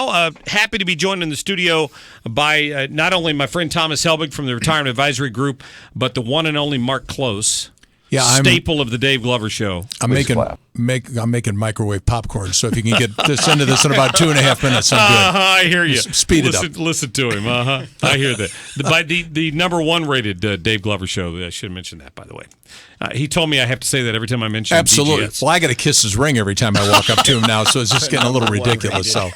now. Happy to be joined in the studio by not only my friend Thomas Helbig from the Retirement Advisory Group, but the one and only Marc Klose. Yeah, staple of the Dave Glover Show. I'm making microwave popcorn, so if you can get this into this in about 2.5 minutes, I'm good. I hear you. Speed it up. Listen to him. I hear that. The number one rated Dave Glover Show. I should mention that, by the way. He told me I have to say that every time I mention Absolutely. DGS. Well, I got to kiss his ring every time I walk up to him now, so it's just getting a little ridiculous. So,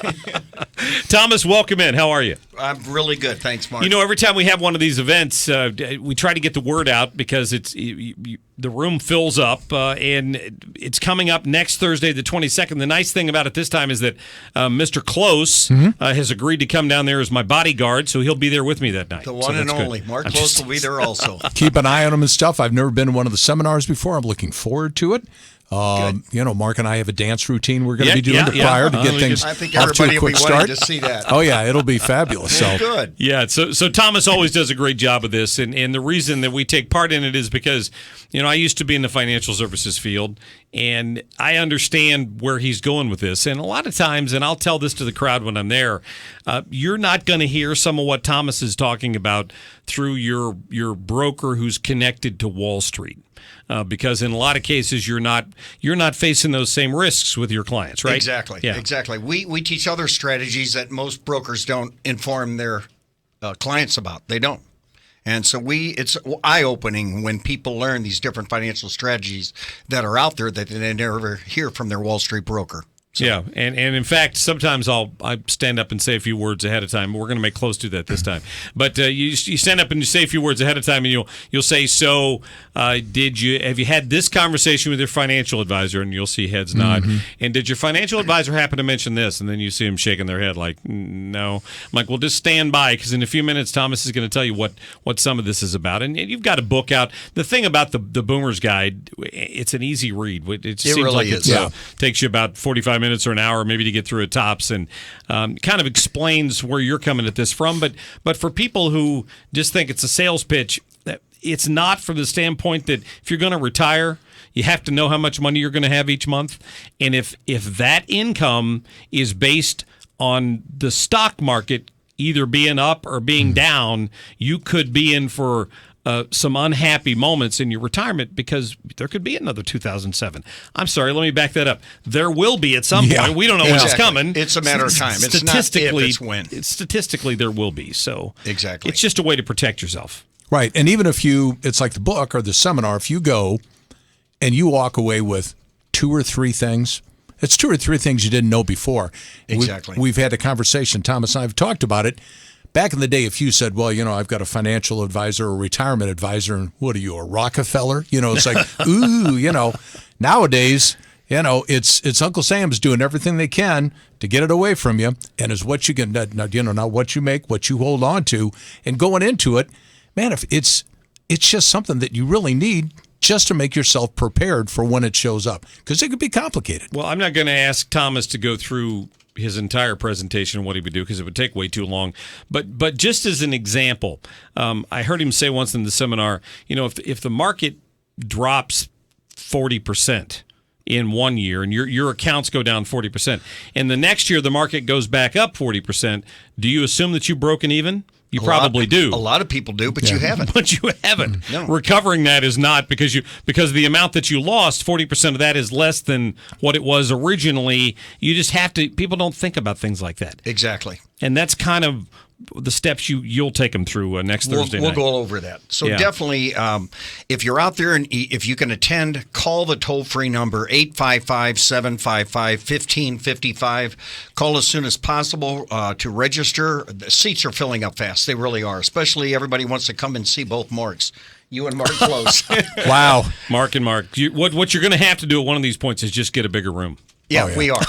Thomas, welcome in. How are you? I'm really good. Thanks, Mark. You know, every time we have one of these events, we try to get the word out because the room fills up, and it's coming up next Thursday, the 22nd. The nice thing about it this time is that Mr. Klose has agreed to come down there as my bodyguard, so he'll be there with me that night. The one and only. Marc Klose will be there also. Keep an eye on him and stuff. I've never been to one of the seminars before. I'm looking forward to it. Mark and I have a dance routine we're going to be doing prior to get things I think off to a everybody will quick be start. wanting to see that. Oh, yeah, it'll be fabulous. So good. Yeah, so Thomas always does a great job of this, and the reason that we take part in it is because, I used to be in the financial services field, and I understand where he's going with this. And a lot of times, and I'll tell this to the crowd when I'm there, you're not going to hear some of what Thomas is talking about through your broker who's connected to Wall Street. Because in a lot of cases you're not facing those same risks with your clients, right? Exactly. Yeah. Exactly. We teach other strategies that most brokers don't inform their clients about. They don't. And so it's eye-opening when people learn these different financial strategies that are out there that they never hear from their Wall Street broker. So. Yeah, and in fact, sometimes I stand up and say a few words ahead of time. We're going to make Klose do that this time. But you stand up and you say a few words ahead of time, and you'll say, "So, have you had this conversation with your financial advisor?" And you'll see heads nod. And did your financial advisor happen to mention this? And then you see them shaking their head like, "No." I'm like, "Well, just stand by, because in a few minutes, Thomas is going to tell you what some of this is about." And you've got a book out. The thing about the Boomer's Guide, it's an easy read. It seems really like is. it takes you about 45 minutes or an hour maybe to get through it tops, and kind of explains where you're coming at this from. But for people who just think it's a sales pitch, it's not, from the standpoint that if you're going to retire, you have to know how much money you're going to have each month. And if that income is based on the stock market either being up or being down, you could be in for some unhappy moments in your retirement, because there could be another 2007. I'm sorry, let me back that up. There will be at some point. We don't know when it's coming. It's a matter of time. It's not if, it's when. Statistically, there will be. So exactly, it's just a way to protect yourself. Right, and even if it's like the book or the seminar, if you go and you walk away with 2 or 3 things, it's 2 or 3 things you didn't know before. Exactly. We've had a conversation, Thomas and I have talked about it. Back in the day, if you said, well, I've got a financial advisor or a retirement advisor, and what are you, a Rockefeller? It's like, ooh, Nowadays, it's Uncle Sam's doing everything they can to get it away from you, and is what you can, now what you make, what you hold on to, and going into it, man, if it's just something that you really need just to make yourself prepared for when it shows up, because it could be complicated. Well, I'm not going to ask Thomas to go through his entire presentation and what he would do, because it would take way too long. But just as an example, I heard him say once in the seminar, if the market drops 40% in 1 year and your accounts go down 40%, and the next year the market goes back up 40%, do you assume that you've broken even? You probably do. A lot of people do, but you haven't. But you haven't. No. Recovering that is not, because the amount that you lost, 40% of that is less than what it was originally. You just have to. People don't think about things like that. Exactly. And that's kind of the steps you'll take them through next Thursday night. We'll go over that. So definitely, if you're out there and if you can attend, call the toll-free number, 855-755-1555. Call as soon as possible to register. The seats are filling up fast. They really are, especially everybody wants to come and see both Marcs. You and Marc Klose. Wow. Marc and Marc. What you're going to have to do at one of these points is just get a bigger room. Yeah, we are.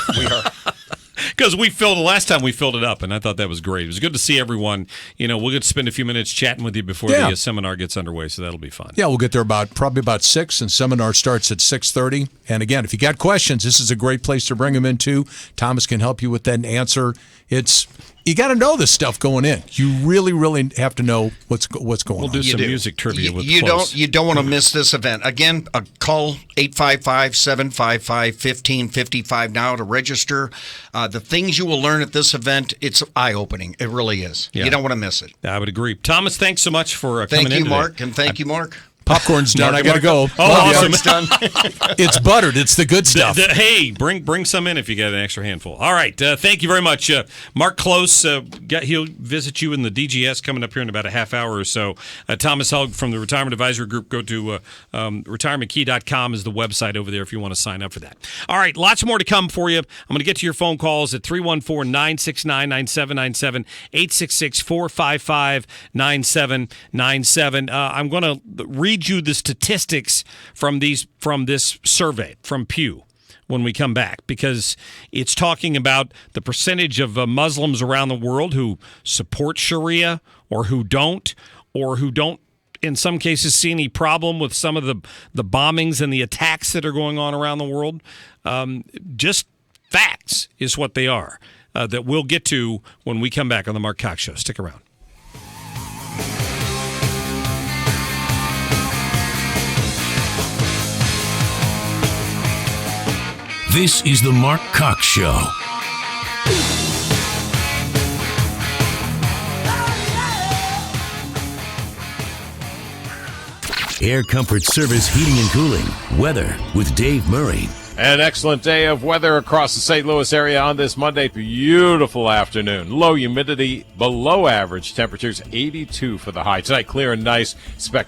Because last time we filled it up, and I thought that was great. It was good to see everyone. We'll get to spend a few minutes chatting with you before the seminar gets underway, so that'll be fun. Yeah, we'll get there probably about 6, and seminar starts at 6:30. And again, if you got questions, this is a great place to bring them into. Thomas can help you with that and answer You got to know this stuff going in. You really, really have to know what's going We'll on. do some music trivia with you Klose. You don't want to miss this event. Again, call 855-755-1555 now to register. The things you will learn at this event, it's eye-opening. It really is. Yeah. You don't want to miss it. I would agree. Thomas, thanks so much for coming in Thank you, today. Mark, and thank you, Mark. Popcorn's done. Mark, I got to go. Oh, awesome. Mark's done. It's buttered. It's the good stuff. Hey, bring some in if you got an extra handful. All right, thank you very much, Marc Klose. He'll visit you in the DGS coming up here in about a half hour or so. Thomas Helbig from the Retirement Advisory Group. Go to retirementkey.com is the website over there if you want to sign up for that. All right, lots more to come for you. I'm going to get to your phone calls at 314-969-9797, 866-455-9797. I'm going to read you the statistics from this survey from Pew when we come back, because it's talking about the percentage of Muslims around the world who support Sharia or who don't in some cases see any problem with some of the bombings and the attacks that are going on around the world. Just facts is what they are, that we'll get to when we come back on the Marc Cox Show. Stick around. This is the Marc Cox Show. Air Comfort Service Heating and Cooling. Weather with Dave Murray. An excellent day of weather across the St. Louis area on this Monday. Beautiful afternoon. Low humidity, below average. Temperatures 82 for the high. Tonight, clear and nice. Expect